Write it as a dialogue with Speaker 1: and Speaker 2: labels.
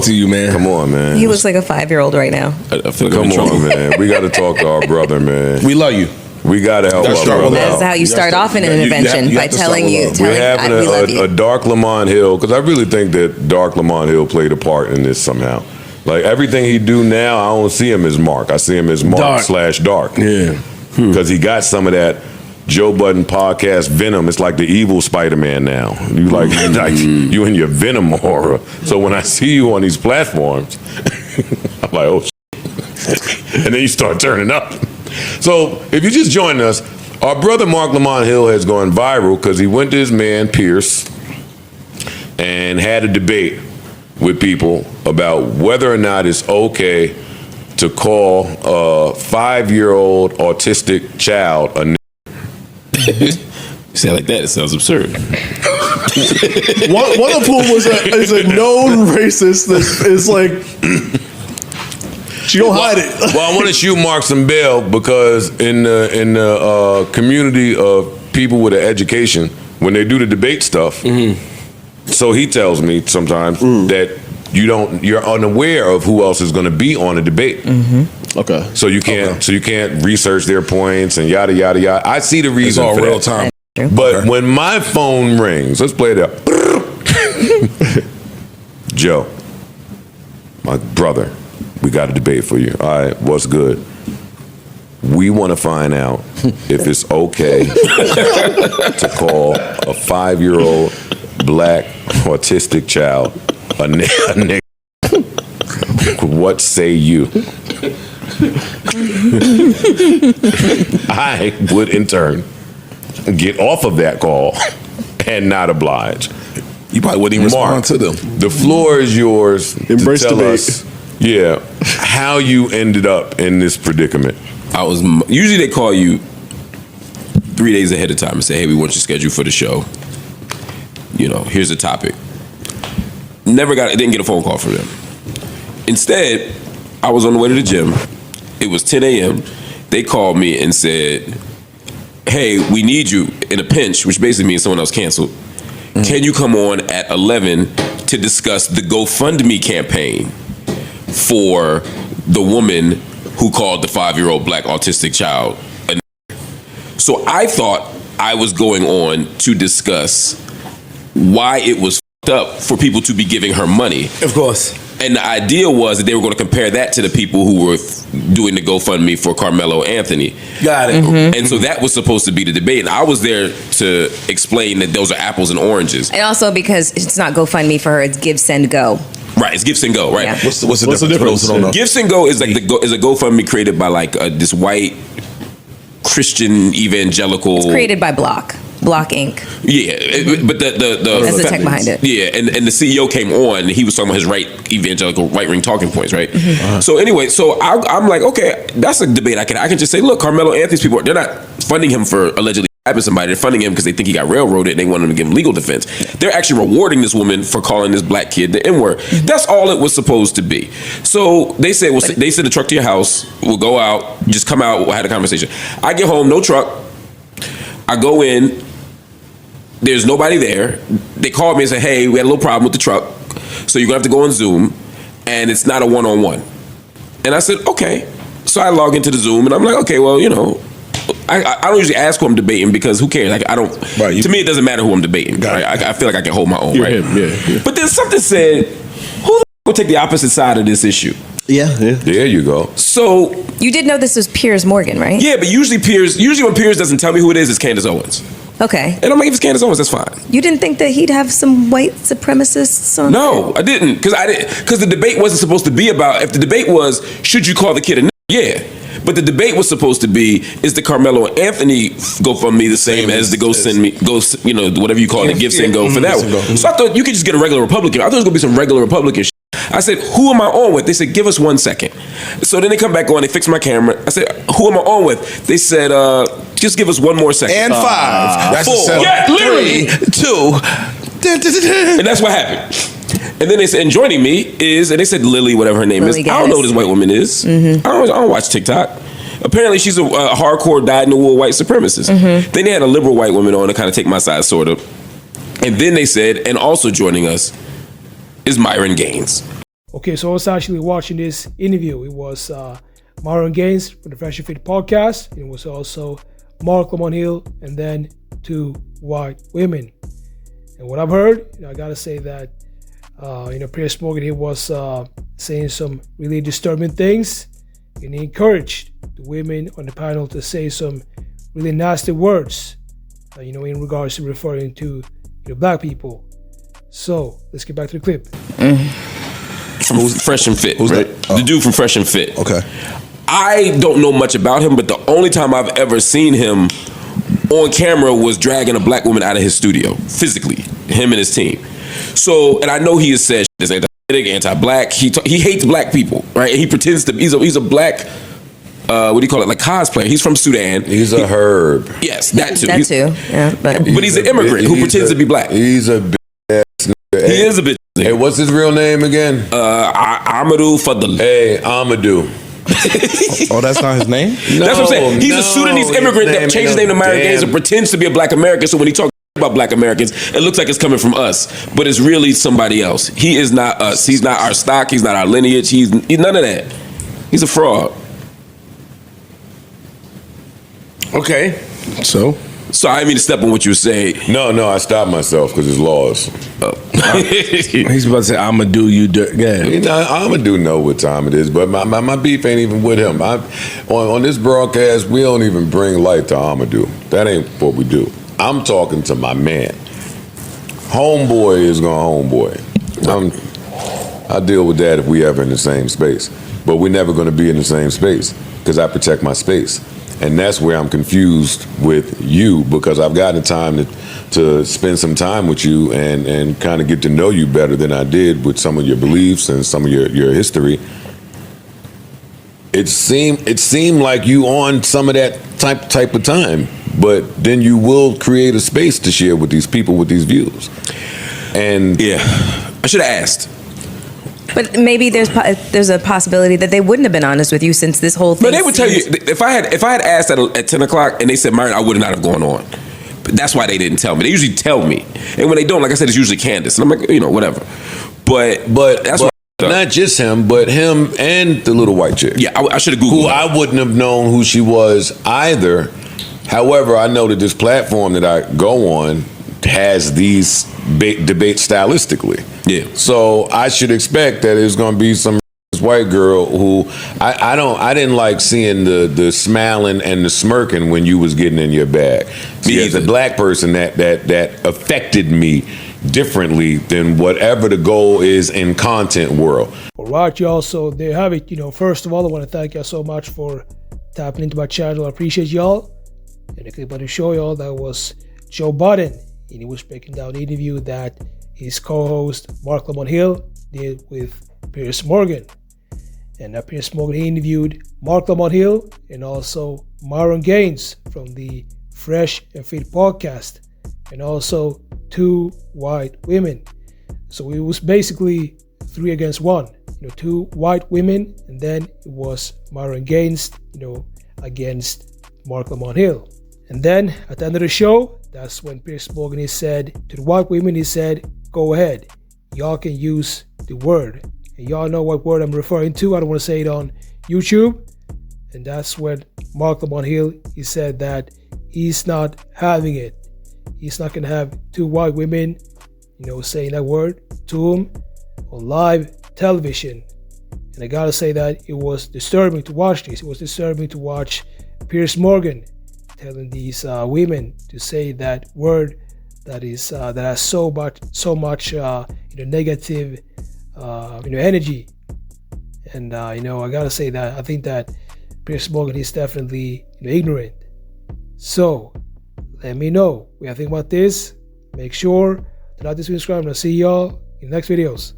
Speaker 1: to you, man.
Speaker 2: Come on, man.
Speaker 3: He looks like a 5-year-old right now.
Speaker 1: I feel like
Speaker 2: Come on, man. We got to talk to our brother, man.
Speaker 1: We love you.
Speaker 2: We got to help our brother.
Speaker 3: That's how you start off in an intervention, by telling you.
Speaker 2: We're having a dark Lamont Hill, because I really think that dark Lamont Hill played a part in this somehow. Like, everything he do now, I don't see him as Mark. I see him as Mark/Dark.
Speaker 1: Yeah.
Speaker 2: Because he got some of that Joe Budden podcast venom. It's like the evil Spider-Man now. You like you in your Venom aura. So when I see you on these platforms, I'm like, oh, shit. And then you start turning up. So if you just joined us, our brother Mark Lamont Hill has gone viral because he went to his man Piers and had a debate with people about whether or not it's okay to call a 5-year-old autistic child a nigga.
Speaker 1: You say it like that, it sounds absurd.
Speaker 4: One of whom is a known racist that is like, she don't hide it.
Speaker 2: Well, I want to shoot Mark some bail because in the community of people with an education, when they do the debate stuff, so he tells me sometimes that you're unaware of who else is going to be on a debate.
Speaker 4: Okay.
Speaker 2: So you can't research their points and yada yada yada. I see the reason for
Speaker 1: real
Speaker 2: that.
Speaker 1: time.
Speaker 2: But when my phone rings, let's play it out. Joe, my brother, we got a debate for you. All right, what's good? We want to find out if it's okay to call a 5-year-old black autistic child a nigga. What say you? I would in turn get off of that call and not oblige.
Speaker 1: You probably wouldn't even respond to them.
Speaker 2: The floor is yours.
Speaker 4: Embrace
Speaker 2: to tell
Speaker 4: debate.
Speaker 2: us, how you ended up in this predicament.
Speaker 1: Usually they call you 3 days ahead of time and say, hey, we want your schedule for the show. You know, here's the topic. Didn't get a phone call from them. Instead, I was on the way to the gym. It was 10 a.m. They called me and said, hey, we need you in a pinch, which basically means someone else canceled. Can you come on at 11 to discuss the GoFundMe campaign for the woman who called the 5-year-old black autistic child a nigger? So I thought I was going on to discuss why it was fucked up for people to be giving her money.
Speaker 4: Of course.
Speaker 1: And the idea was that they were going to compare that to the people who were doing the GoFundMe for Carmelo Anthony.
Speaker 4: Got it.
Speaker 1: And so that was supposed to be the debate. And I was there to explain that those are apples and oranges.
Speaker 3: And also because it's not GoFundMe for her, it's Give, Send, Go.
Speaker 1: Right, it's Give, Send, Go, right?
Speaker 3: Yeah.
Speaker 4: What's the difference? For those who don't know?
Speaker 1: Give, Send, Go is like is a GoFundMe created by like this white Christian evangelical.
Speaker 3: It's created by Block Inc.
Speaker 1: Yeah, but the
Speaker 3: That's the tech behind it.
Speaker 1: Yeah, and the CEO came on and he was talking about his evangelical right-wing talking points, right? So anyway, I'm like, okay, that's a debate I can just say, look, Carmelo Anthony's people, they're not funding him for allegedly stabbing somebody. They're funding him because they think he got railroaded and they want him to give him legal defense. They're actually rewarding this woman for calling this black kid the N-word. That's all it was supposed to be. So they said, they send a truck to your house. We'll go out, just come out. We'll have a conversation. I get home, no truck. I go in. There's nobody there. They called me and said, hey, we had a little problem with the truck, so you're going to have to go on Zoom, and it's not a one-on-one. And I said, okay. So I log into the Zoom, and I'm like, okay, well, you know, I don't usually ask who I'm debating because who cares? Like, I don't. Right, to me, it doesn't matter who I'm debating. Right? I feel like I can hold my own. Right? Yeah. But then something said, who the will take the opposite side of this issue?
Speaker 4: Yeah.
Speaker 2: There you go.
Speaker 1: So
Speaker 3: you did know this was Piers Morgan, right?
Speaker 1: Yeah, but usually when Piers doesn't tell me who it is, it's Candace Owens.
Speaker 3: Okay.
Speaker 1: And I'm like, if it's Candace Owens, that's fine.
Speaker 3: You didn't think that he'd have some white supremacists on?
Speaker 1: No, I didn't, because the debate wasn't supposed to be about. If the debate was, should you call the kid a nigger? Yeah. But the debate was supposed to be, is the Carmelo Anthony GoFundMe the same as the whatever you call it, Give, Send, Go for that one. So I thought you could just get a regular Republican. I thought it was going to be some regular Republican shit. I said, who am I on with? They said, give us 1 second. So then they come back on, they fix my camera. I said, who am I on with? They said, just give us 1 more second.
Speaker 4: And 5,
Speaker 1: 4, yeah, literally
Speaker 4: 2.
Speaker 1: And that's what happened. And then they said, and joining me is, and they said Lily, whatever her name is. I don't know who this white woman is. I don't watch TikTok. Apparently she's a hardcore dyed-in-the-wool white supremacist. Then they had a liberal white woman on to kind of take my side, sort of. And then they said, and also joining us is Myron Gaines.
Speaker 5: Okay, so I was actually watching this interview. It was Myron Gaines from the Fresh and Fit podcast. It was also Mark Lamont Hill, and then 2 white women. And what I've heard, I gotta say that Piers Morgan, he was saying some really disturbing things, and he encouraged the women on the panel to say some really nasty words, in regards to referring to black people. So let's get back to the clip.
Speaker 1: From Fresh and Fit,
Speaker 4: Who's
Speaker 1: right?
Speaker 4: that? Oh.
Speaker 1: The dude from Fresh and Fit.
Speaker 4: Okay.
Speaker 1: I don't know much about him, but the only time I've ever seen him on camera was dragging a black woman out of his studio, physically, him and his team. So, and I know he has said this anti-Semitic, anti-black. He hates black people, right? And he pretends to be, he's a black, what do you call it, like cosplayer. He's from Sudan.
Speaker 2: He's a herb.
Speaker 1: Yes, that too.
Speaker 3: That too, yeah. But
Speaker 1: He's an immigrant who pretends to be black.
Speaker 2: He's a bitch ass nigga.
Speaker 1: He is a bitch.
Speaker 2: Hey, what's his real name again?
Speaker 1: Amadou Fadl.
Speaker 2: Hey, Amadou.
Speaker 4: Oh, that's not his name?
Speaker 1: That's what I'm saying. He's a Sudanese immigrant that changed his name to Myron Gaines and pretends to be a black American. So when he talks about black Americans, it looks like it's coming from us, but it's really somebody else. He is not us. He's not our stock. He's not our lineage. He's none of that. He's a fraud.
Speaker 4: Okay. So
Speaker 1: I didn't mean to step on what you were saying.
Speaker 2: No, I stopped myself because it's laws.
Speaker 4: he's about to say, "I'ma do you." Yeah.
Speaker 2: Amadou know what time it is, but my beef ain't even with him. On this broadcast, we don't even bring light to Amadou. That ain't what we do. I'm talking to my man. Homeboy is gonna homeboy. I deal with that if we ever in the same space. But we're never gonna be in the same space because I protect my space. And that's where I'm confused with you, because I've gotten time to spend some time with you and kind of get to know you better than I did with some of your beliefs and some of your history. It seemed like you on some of that type of time, but then you will create a space to share with these people with these views. And
Speaker 1: yeah, I should have asked.
Speaker 3: But maybe there's a possibility that they wouldn't have been honest with you, since this whole thing.
Speaker 1: But they would tell you if I had asked at 10 o'clock and they said Myron, I would not have gone on. But that's why they didn't tell me. They usually tell me, and when they don't, like I said, it's usually Candace, and I'm like, whatever. But that's why.
Speaker 2: Not just him, but him and the little white chick.
Speaker 1: Yeah, I should have Googled
Speaker 2: who
Speaker 1: her.
Speaker 2: I wouldn't have known who she was either. However, I know that this platform that I go on has these debates stylistically.
Speaker 1: Yeah.
Speaker 2: So I should expect that there's going to be some white girl who I didn't like seeing the smiling and the smirking when you was getting in your bag. See, as a black person, that affected me differently than whatever the goal is in content world.
Speaker 5: All right, y'all. So there you have it. First of all, I want to thank y'all so much for tapping into my channel. I appreciate y'all. And the clip I want to show y'all, that was Joe Budden, and he was breaking down the interview that his co-host Mark Lamont Hill did with Piers Morgan. And Piers Morgan, he interviewed Mark Lamont Hill and also Myron Gaines from the Fresh and Fit podcast, and also 2 white women. So it was basically 3 against 1. 2 white women, and then it was Myron Gaines, against Mark Lamont Hill. And then at the end of the show, that's when Piers Morgan, he said to the white women, he said, "Go ahead, y'all can use the word." And y'all know what word I'm referring to. I don't want to say it on YouTube. And that's when Mark Lamont Hill, he said that he's not having it. He's not going to have 2 white women, saying that word to him on live television. And I got to say that it was disturbing to watch this. It was disturbing to watch Piers Morgan telling these women to say that word that has so much negative energy. And I gotta say that I think that Piers Morgan is definitely ignorant. So let me know what you think about this. Make sure to like, subscribe, and I'll see y'all in the next videos.